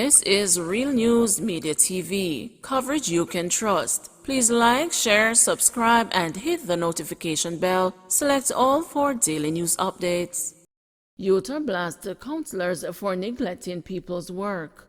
This is Real News Media TV, coverage you can trust. Please like, share, subscribe, and hit the notification bell. Select all for daily news updates. Utah blasts councillors for neglecting people's work.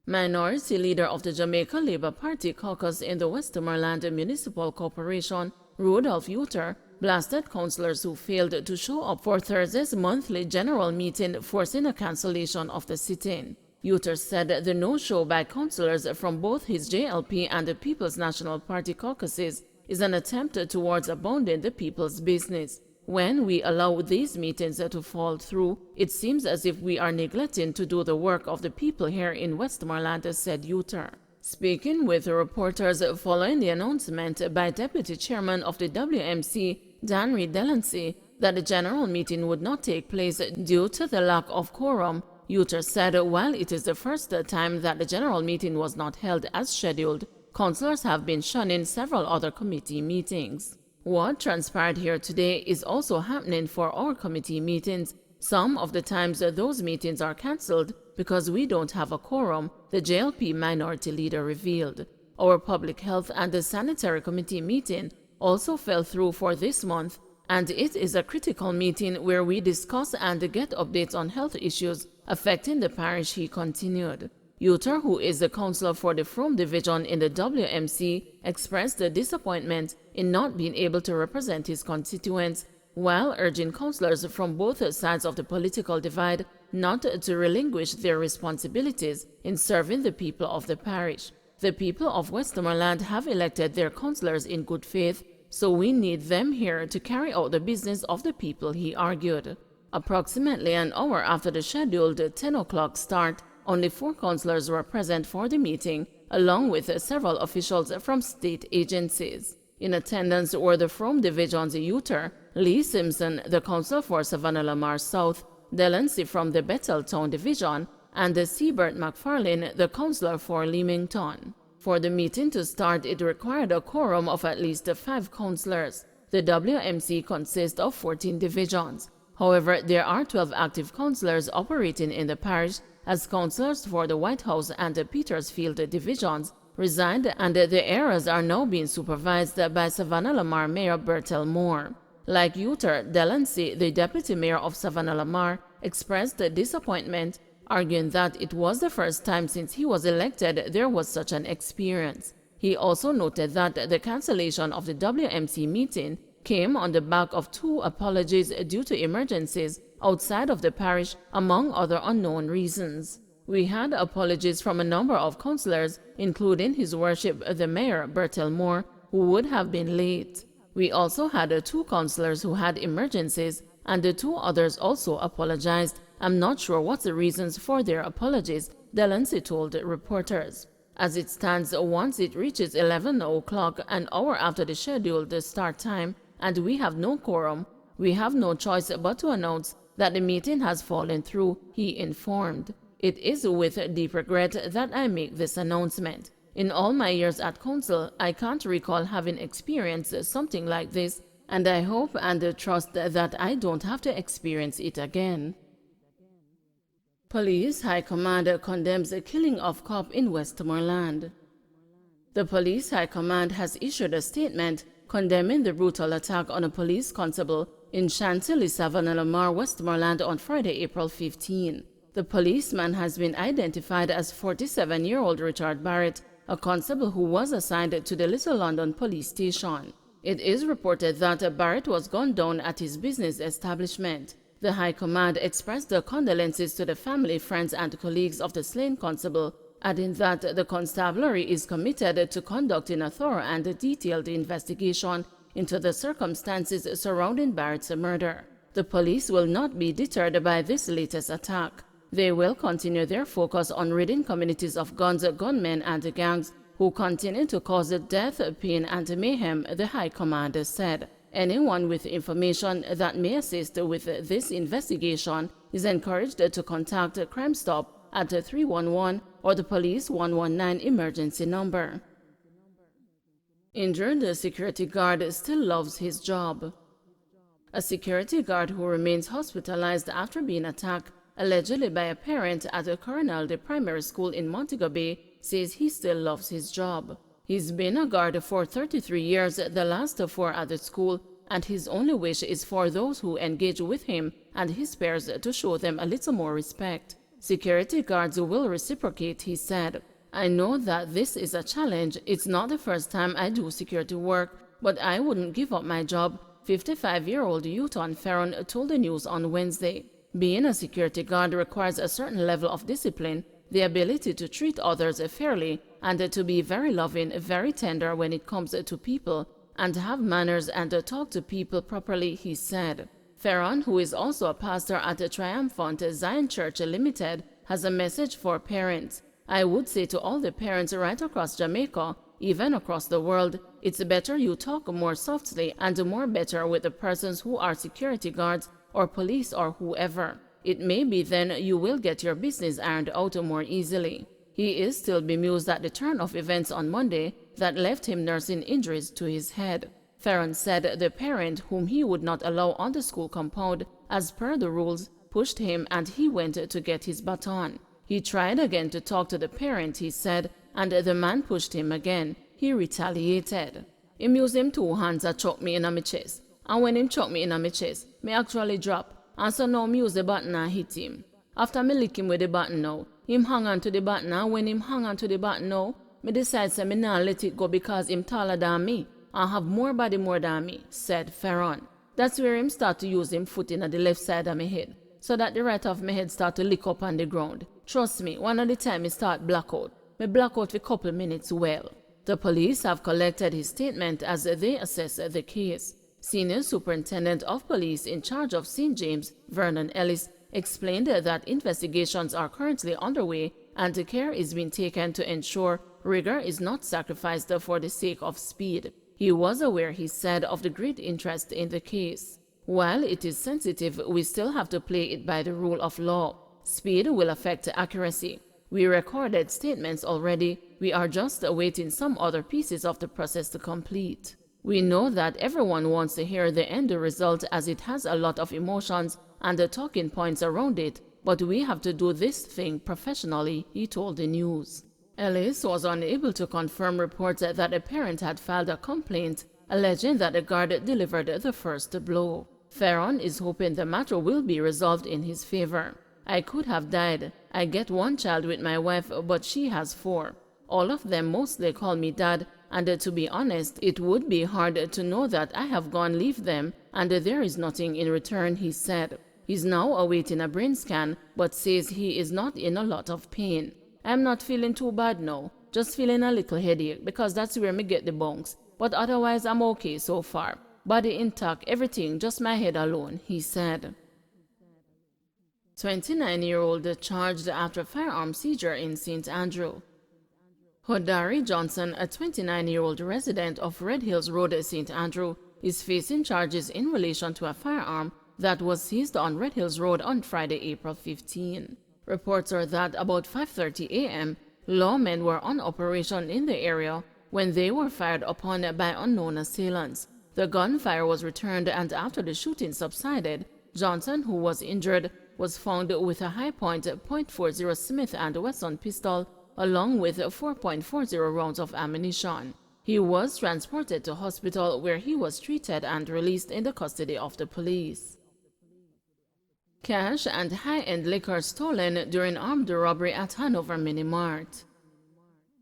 Minority leader of the Jamaica Labour Party caucus in the Westmoreland Municipal Corporation, Rudolph Utah, blasted councillors who failed to show up for Thursday's monthly general meeting, forcing a cancellation of the sit-in. Utah said the no-show by councillors from both his JLP and the People's National Party caucuses is an attempt towards abounding the people's business. When we allow these meetings to fall through, it seems as if we are neglecting to do the work of the people here in Westmoreland, said Utah. Speaking with reporters following the announcement by Deputy Chairman of the WMC, Danry Delancey, that the general meeting would not take place due to the lack of quorum, Utah said while it is the first time that the general meeting was not held as scheduled, councillors have been shunning several other committee meetings. What transpired here today is also happening for our committee meetings. Some of the times those meetings are cancelled because we don't have a quorum, the JLP minority leader revealed. Our Public Health and the Sanitary Committee meeting also fell through for this month, and it is a critical meeting where we discuss and get updates on health issues affecting the parish, he continued. Utah, who is the councillor for the Frome division in the WMC, expressed the disappointment in not being able to represent his constituents, while urging councillors from both sides of the political divide not to relinquish their responsibilities in serving the people of the parish. The people of Westmoreland have elected their councillors in good faith, so we need them here to carry out the business of the people, he argued. Approximately an hour after the scheduled 10 o'clock start, only 4 councillors were present for the meeting, along with several officials from state agencies. In attendance were the Frome Division's Utah, Lee Simpson, the councillor for Savannah-Lamar South, Delancey from the Betheltown Division, and Seabert McFarlane, the councillor for Leamington. For the meeting to start, it required a quorum of at least 5 councillors. The WMC consists of 14 divisions. However, there are 12 active councillors operating in the parish, as councillors for the White House and the Petersfield divisions resigned, and the areas are now being supervised by Savannah-Lamar Mayor Bertel Moore. Like Utah, Delancey, the deputy mayor of Savannah-Lamar, expressed disappointment, arguing that it was the first time since he was elected there was such an experience. He also noted that the cancellation of the WMC meeting came on the back of 2 apologies due to emergencies outside of the parish, among other unknown reasons. We had apologies from a number of councillors, including His Worship the Mayor Bertel Moore, who would have been late. We also had 2 councillors who had emergencies, and the 2 others also apologized. I'm not sure what the reasons for their apologies, Delancey told reporters. As it stands, once it reaches 11 o'clock, an hour after the scheduled start time, and we have no quorum, we have no choice but to announce that the meeting has fallen through, he informed. It is with deep regret that I make this announcement. In all my years at council, I can't recall having experienced something like this, and I hope and trust that I don't have to experience it again. Police High Command condemns the killing of cop in Westmoreland. The Police High Command has issued a statement condemning the brutal attack on a police constable in Chantilly, Savannah-Lamar, Westmoreland on Friday, April 15. The policeman has been identified as 47-year-old Richard Barrett, a constable who was assigned to the Little London police station. It is reported that Barrett was gunned down at his business establishment. The High Command expressed their condolences to the family, friends, and colleagues of the slain constable, adding that the constabulary is committed to conducting a thorough and detailed investigation into the circumstances surrounding Barrett's murder. The police will not be deterred by this latest attack. They will continue their focus on ridding communities of guns, gunmen, and gangs who continue to cause death, pain, and mayhem, the High Command said. Anyone with information that may assist with this investigation is encouraged to contact Crime Stop at 311 or the Police 119 emergency number. Injured security guard still loves his job. A security guard who remains hospitalized after being attacked allegedly by a parent at a Coronel de Primary School in Montego Bay, says he still loves his job. He's been a guard for 33 years, the last 4 at the school, and his only wish is for those who engage with him and his peers to show them a little more respect. Security guards will reciprocate, he said. I know that this is a challenge. It's not the first time I do security work, but I wouldn't give up my job, 55-year-old Uton Ferron told the news on Wednesday. Being a security guard requires a certain level of discipline, the ability to treat others fairly, and to be very loving, very tender when it comes to people, and have manners and talk to people properly, he said. Ferron, who is also a pastor at the Triumphant Zion Church Limited, has a message for parents. I would say to all the parents right across Jamaica, even across the world, it's better you talk more softly and more better with the persons who are security guards or police or whoever. It may be then you will get your business ironed out more easily. He is still bemused at the turn of events on Monday that left him nursing injuries to his head. Ferron said the parent, whom he would not allow on the school compound as per the rules, pushed him and he went to get his baton. He tried again to talk to the parent, he said, and the man pushed him again. He retaliated. Him use him 2 hands and chuck me in my chest. And when him chuck me in my chest, me actually drop. And so now me use the button and hit him. After me lick him with the button now, him hang on to the button, and when him hang on to the button now, me decide say me not let it go because him taller than me and have more body more than me, said Ferron. That's where him start to use him foot in at the left side of my head, so that the right of my head start to lick up on the ground. Trust me, one of the time me start blackout. Me blackout for a couple minutes well. The police have collected his statement as they assess the case. Senior Superintendent of Police in charge of St. James, Vernon Ellis, explained that investigations are currently underway and care is being taken to ensure rigor is not sacrificed for the sake of speed. He was aware, he said, of the great interest in the case. While it is sensitive, we still have to play it by the rule of law. Speed will affect accuracy. We recorded statements already. We are just awaiting some other pieces of the process to complete. We know that everyone wants to hear the end result as it has a lot of emotions and the talking points around it, but we have to do this thing professionally, he told the news. Ellis was unable to confirm reports that a parent had filed a complaint alleging that the guard delivered the first blow. Ferron is hoping the matter will be resolved in his favor. I could have died. I get 1 child with my wife, but she has 4. All of them mostly call me dad, and to be honest, it would be hard to know that I have gone leave them and there is nothing in return, he said. He's now awaiting a brain scan, but says he is not in a lot of pain. I'm not feeling too bad now, just feeling a little headache because that's where me get the bunks, but otherwise I'm okay so far. Body intact, everything, just my head alone, he said. 29-year-old charged after firearm seizure in St. Andrew. Hodari Johnson, a 29-year-old resident of Red Hills Road, St. Andrew, is facing charges in relation to a firearm that was seized on Red Hills Road on Friday, April 15. Reports are that about 5:30 a.m., lawmen were on operation in the area when they were fired upon by unknown assailants. The gunfire was returned, and after the shooting subsided, Johnson, who was injured, was found with a high-point .40 Smith & Wesson pistol along with 4.40 rounds of ammunition. He was transported to hospital where he was treated and released in the custody of the police. Cash and high-end liquor stolen during armed robbery at Hanover Mini Mart.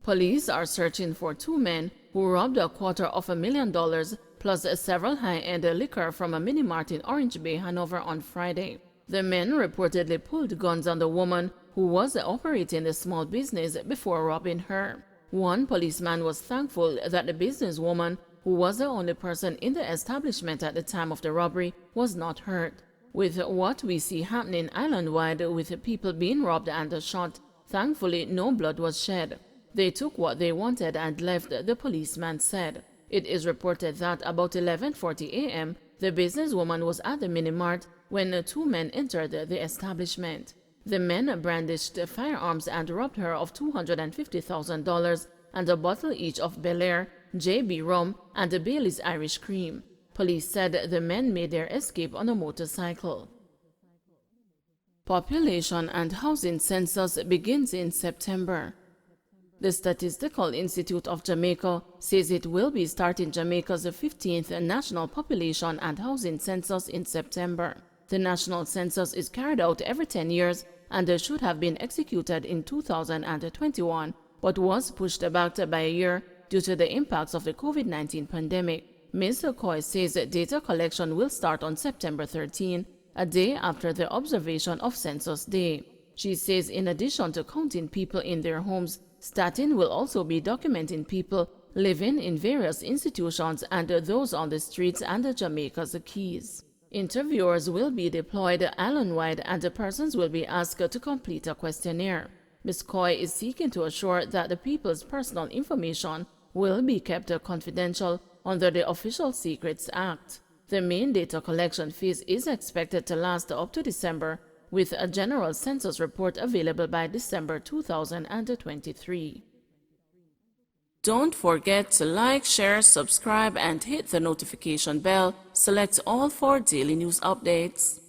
Police are searching for 2 men who robbed $250,000 plus several high-end liquor from a mini mart in Orange Bay, Hanover on Friday. The men reportedly pulled guns on the woman who was operating the small business before robbing her. One policeman was thankful that the businesswoman, who was the only person in the establishment at the time of the robbery, was not hurt. With what we see happening island-wide with people being robbed and shot, thankfully no blood was shed. They took what they wanted and left, the policeman said. It is reported that about 11:40 a.m., the businesswoman was at the mini-mart when 2 men entered the establishment. The men brandished firearms and robbed her of $250,000 and a bottle each of Bel Air, JB rum, and a Bailey's Irish cream. Police said the men made their escape on a motorcycle. Population and Housing Census begins in September. The Statistical Institute of Jamaica says it will be starting Jamaica's 15th National Population and Housing Census in September. The national census is carried out every 10 years and should have been executed in 2021, but was pushed back by a year due to the impacts of the COVID-19 pandemic. Ms. Coy says data collection will start on September 13, a day after the observation of Census Day. She says in addition to counting people in their homes, Statin will also be documenting people living in various institutions and those on the streets and Jamaica's Keys. Interviewers will be deployed island-wide and the persons will be asked to complete a questionnaire. Ms. Coy is seeking to assure that the people's personal information will be kept confidential under the Official Secrets Act. The main data collection phase is expected to last up to December, with a general census report available by December 2023. Don't forget to like, share, subscribe, and hit the notification bell. Select all for daily news updates.